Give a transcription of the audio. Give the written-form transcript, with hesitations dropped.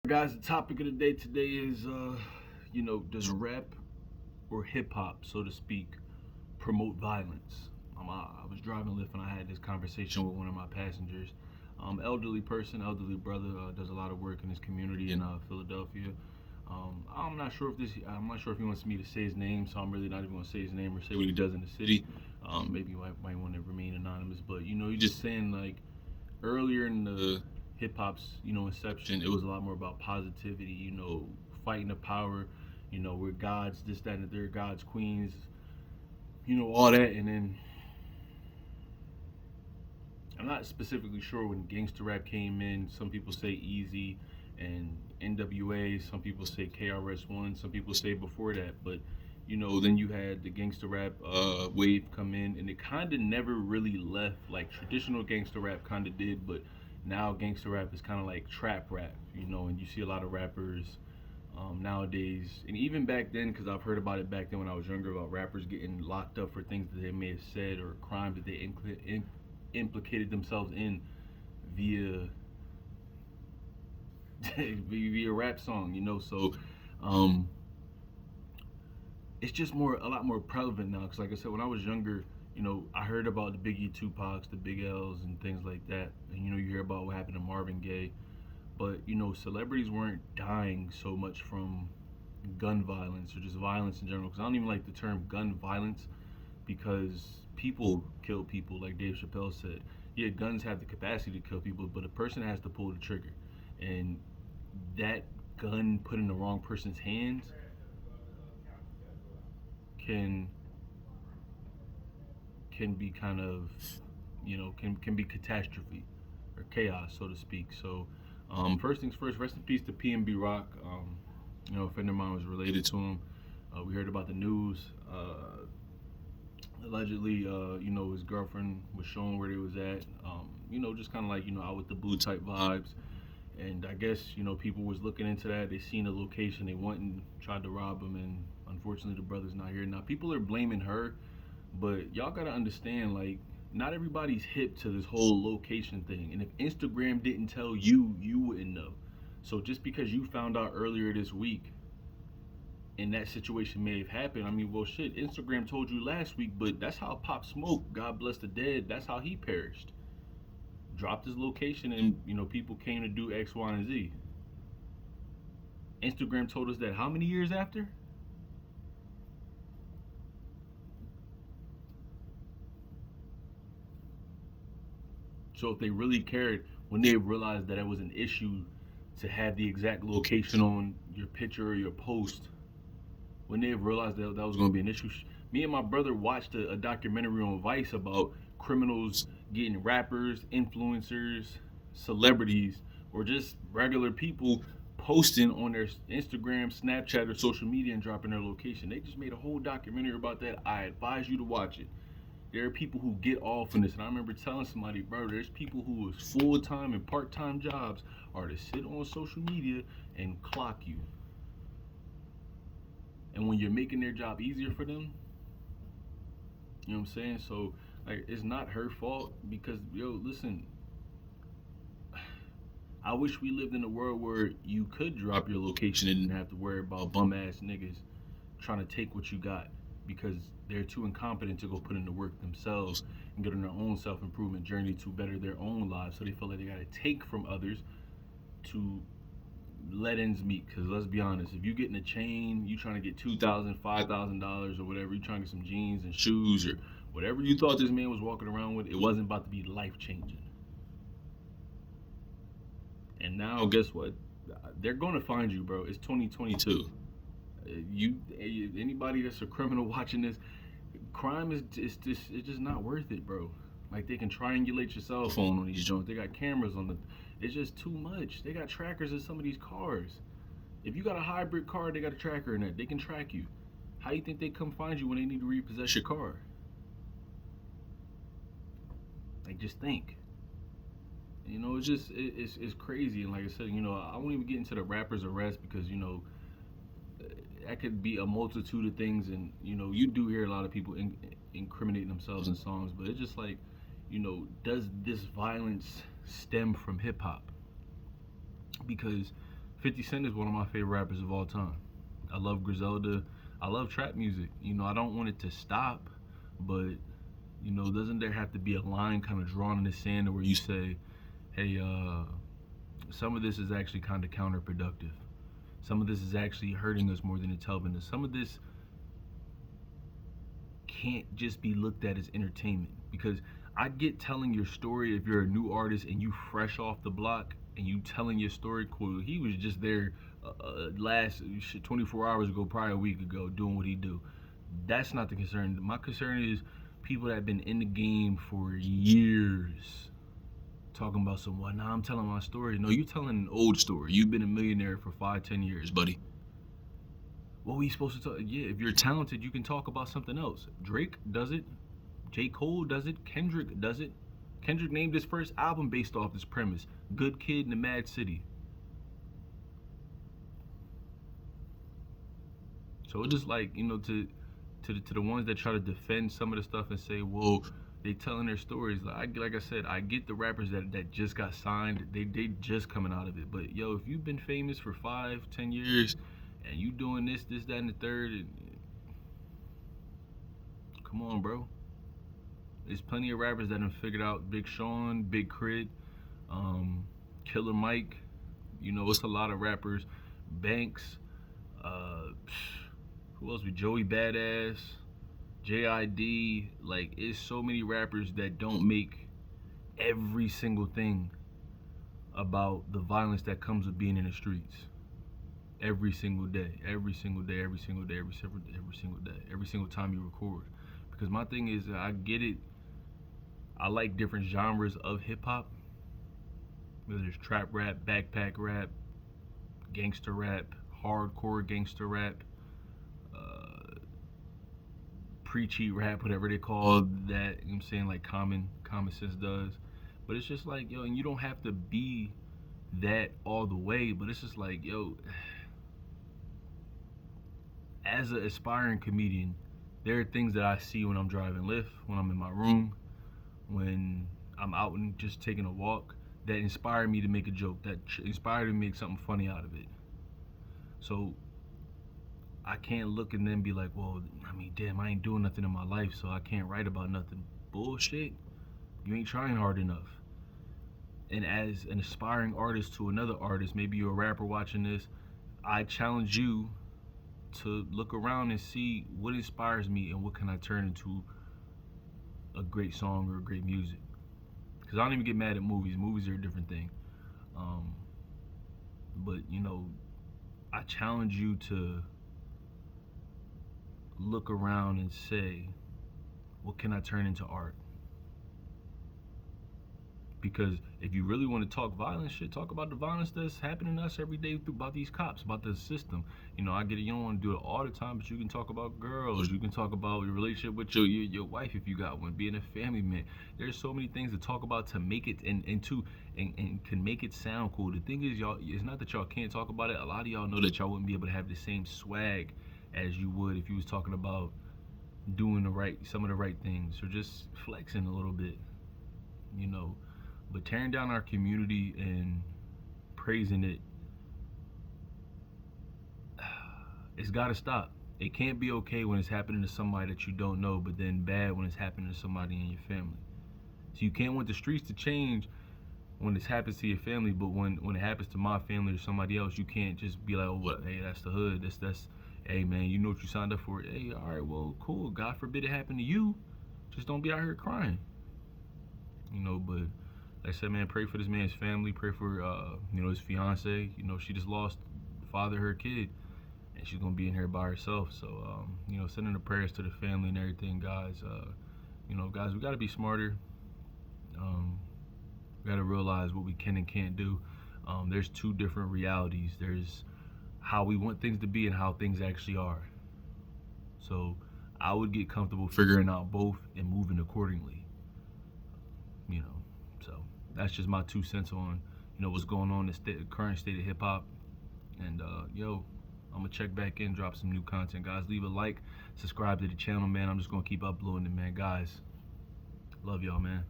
Guys, the topic of the day today is, does rap or hip hop, so to speak, promote violence? I was driving Lyft and I had this conversation with one of my passengers. Elderly person, elderly brother, does a lot of work in his community in Philadelphia. I'm not sure if he wants me to say his name, so I'm really not even going to say his name or say what he does in the city. Maybe you might want to remain anonymous, but he's just saying like earlier in the hip hop's inception, it was a lot more about positivity. Fighting the power. We're gods, this, that, and the third, gods, queens. All that, and then I'm not specifically sure when gangster rap came in. Some people say Easy and NWA. Some people say KRS-One. Some people say before that, but then you had the gangster rap wave come in, and it kind of never really left. Like traditional gangster rap kind of did, but now gangster rap is kind of like trap rap, and you see a lot of rappers nowadays, and even back then, because I've heard about it back then when I was younger, about rappers getting locked up for things that they may have said or crimes that they implicated themselves in via via rap song, So um, it's just a lot more prevalent now. Because like I said, when I was younger, I heard about the Biggie, Tupac's, the Big L's, and things like that. And you hear about what happened to Marvin Gaye, but celebrities weren't dying so much from gun violence or just violence in general. Because I don't even like the term gun violence because people kill people, like Dave Chappelle said. Yeah, guns have the capacity to kill people, but a person has to pull the trigger, and that gun put in the wrong person's hands can be kind of can be catastrophe or chaos, so to speak. So first things first, rest in peace to PNB Rock. A friend of mine was related to him. We heard about the news. Allegedly, his girlfriend was showing where they was at. Just kind of like out with the blue type vibes. And I guess people was looking into that. They seen the location. They went and tried to rob him, and unfortunately, the brother's not here now. People are blaming her, but y'all gotta understand, like, not everybody's hip to this whole location thing. And if Instagram didn't tell you, you wouldn't know. So just because you found out earlier this week and that situation may have happened, I mean, well, shit, Instagram told you last week, but that's how Pop Smoke, God bless the dead, that's how he perished. Dropped his location, and people came to do X, Y, and Z. Instagram told us that how many years after? So if they really cared, when they realized that it was an issue to have the exact location on your picture or your post, when they realized that that was going to be an issue, me and my brother watched a documentary on Vice about criminals getting rappers, influencers, celebrities, or just regular people posting on their Instagram, Snapchat, or social media and dropping their location. They just made a whole documentary about that. I advise you to watch it. There are people who get off in this, and I remember telling somebody, bro, there's people who is full time and part time jobs are to sit on social media and clock you. And when you're making their job easier for them, you know what I'm saying? So like it's not her fault because listen, I wish we lived in a world where you could drop your location and didn't have to worry about bum ass niggas trying to take what you got because they're too incompetent to go put in the work themselves and get on their own self improvement journey to better their own lives. So they feel like they gotta take from others to let ends meet. Because let's be honest, if you getting a chain, you trying to get $2,000, $5,000 or whatever, you trying to get some jeans and shoes or whatever you thought this man was walking around with, it wasn't about to be life changing. And now, guess what? They're gonna find you, bro. It's 2022. Anybody that's a criminal watching this, crime is just not worth it, bro. Like they can triangulate your cell phone on these joints. They got cameras on the. It's just too much. They got trackers in some of these cars. If you got a hybrid car, they got a tracker in it. They can track you. How you think they come find you when they need to repossess your car? Like just think. It's just it's crazy. And like I said, I won't even get into the rappers arrest because that could be a multitude of things, and you do hear a lot of people incriminating themselves in songs, but it's just like, does this violence stem from hip hop? Because 50 Cent is one of my favorite rappers of all time. I love Griselda. I love trap music. I don't want it to stop, but doesn't there have to be a line kind of drawn in the sand where you say, hey, some of this is actually kind of counterproductive. Some of this is actually hurting us more than it's helping us. Some of this can't just be looked at as entertainment, because I get telling your story if you're a new artist and you fresh off the block and you telling your story. Cool, he was just there last 24 hours ago, probably a week ago, doing what he do. That's not the concern. My concern is people that have been in the game for years talking about some, well, now I'm telling my story. No, you're telling an old story. You've been a millionaire for 5-10 years, buddy. What were you supposed to talk? Yeah, if you're talented, you can talk about something else. Drake does it. J. Cole does it. Kendrick does it. Kendrick named his first album based off this premise: Good Kid in the Mad City. So it's just like, to the ones that try to defend some of the stuff and say, well, they telling their stories. Like I said, I get the rappers that just got signed. They just coming out of it. But yo, if you've been famous for 5-10 years and you doing this, that, and the third, come on, bro. There's plenty of rappers that have figured out. Big Sean, Big Crit, Killer Mike. It's a lot of rappers. Banks. Who else? With Joey Badass, JID. Like, it's so many rappers that don't make every single thing about the violence that comes with being in the streets. Every single day, every single day, every single day, every single day, every single time you record. Because my thing is, I get it. I like different genres of hip hop. Whether it's trap rap, backpack rap, gangster rap, hardcore gangster rap, preachy rap, whatever they call that. You know what I'm saying? Like Common Sense does. But it's just like, yo, and you don't have to be that all the way, but it's just like, yo, as an aspiring comedian, there are things that I see when I'm driving Lyft, when I'm in my room, when I'm out and just taking a walk, that inspire me to make a joke, that inspire me to make something funny out of it. So I can't look and then be like, well, I mean, damn, I ain't doing nothing in my life, so I can't write about nothing. Bullshit. You ain't trying hard enough. And as an aspiring artist to another artist, maybe you're a rapper watching this, I challenge you to look around and see what inspires me and what can I turn into a great song or great music. Because I don't even get mad at movies. Movies are a different thing. But, I challenge you to look around and say, what can I turn into art? Because if you really want to talk violence shit, talk about the violence that's happening to us every day about these cops, about the system. I get it, you don't want to do it all the time, but you can talk about girls, you can talk about your relationship with your wife if you got one, being a family man. There's so many things to talk about to make it and can make it sound cool. The thing is, y'all, it's not that y'all can't talk about it. A lot of y'all know that y'all wouldn't be able to have the same swag as you would if you was talking about doing some of the right things, or just flexing a little bit, But tearing down our community and praising it, it's got to stop. It can't be okay when it's happening to somebody that you don't know, but then bad when it's happening to somebody in your family. So you can't want the streets to change when this happens to your family, but when it happens to my family or somebody else, you can't just be like, oh, what? Hey, that's the hood. That's. Hey, man, you know what you signed up for. Hey, all right, well, cool. God forbid it happen to you. Just don't be out here crying. But like I said, man, pray for this man's family. Pray for, his fiance. She just lost the father of her kid, and she's gonna be in here by herself. So, sending the prayers to the family and everything, guys. Guys, we gotta be smarter. We gotta realize what we can and can't do. There's two different realities. There's how we want things to be and how things actually are. So, I would get comfortable figuring out both and moving accordingly. So that's just my 2 cents on what's going on in the current state of hip hop. And I'm gonna check back in, drop some new content, guys. Leave a like, subscribe to the channel, man. I'm just gonna keep uploading it, man. Guys, love y'all, man.